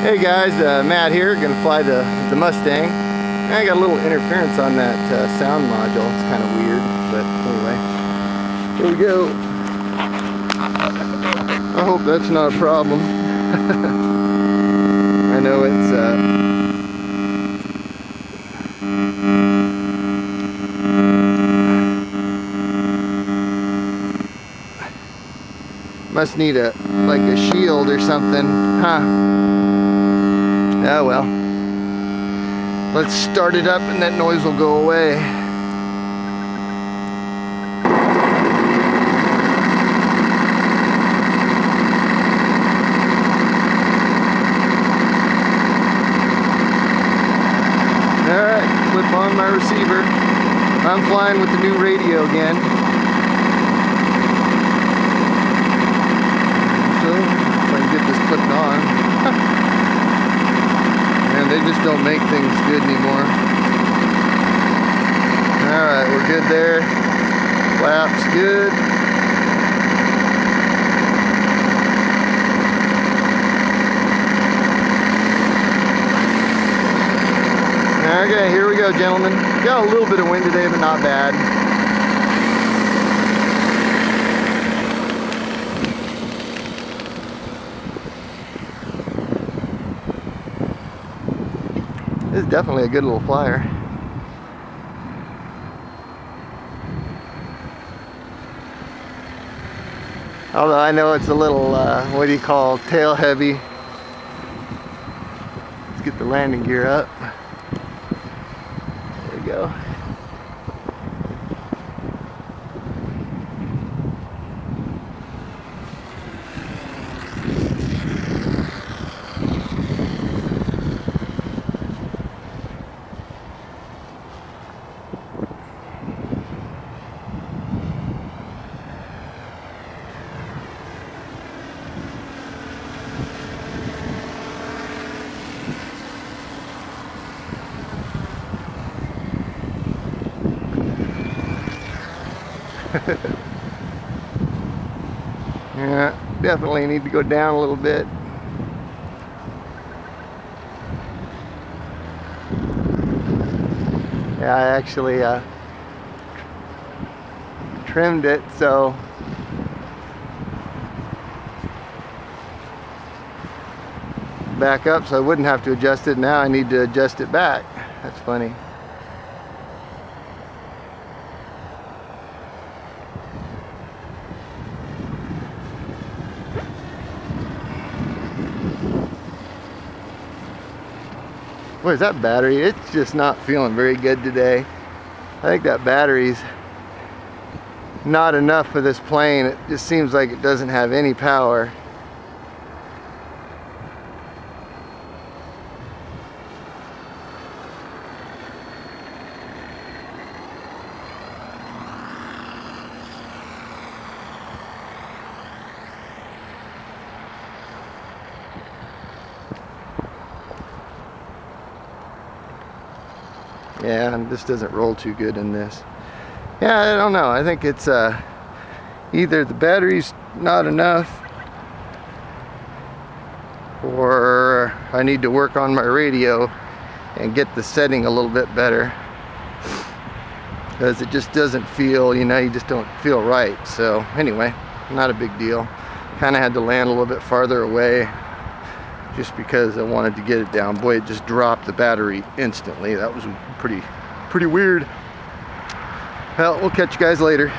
Hey guys, Matt here, gonna fly the Mustang. I got a little interference on that sound module. It's kind of weird, but anyway, here we go. I hope that's not a problem. I know it's must need like a shield or something, huh? Oh well. Let's start it up and that noise will go away. Alright, flip on my receiver. I'm flying with the new radio again. So, if I can get this clipped on. Man, they just don't make things good anymore. Alright, we're good there. Flaps good. Okay, here we go, gentlemen. Got a little bit of wind today, but not bad. This is definitely a good little flyer. Although I know it's a little, what do you call, tail heavy. Let's get the landing gear up. There we go. Yeah, definitely need to go down a little bit. Yeah, I actually trimmed it so back up so I wouldn't have to adjust it. Now I need to adjust it back. That's funny. What is that battery? It's just not feeling very good today. I think that battery's not enough for this plane. It just seems like it doesn't have any power. Yeah, and this doesn't roll too good in this. Yeah, I don't know. I think it's either the battery's not enough or I need to work on my radio and get the setting a little bit better, because it just doesn't feel, you know, you just don't feel right. So anyway, not a big deal. Kind of had to land a little bit farther away just because I wanted to get it down. Boy, it just dropped the battery instantly. That was pretty weird. Well, we'll catch you guys later.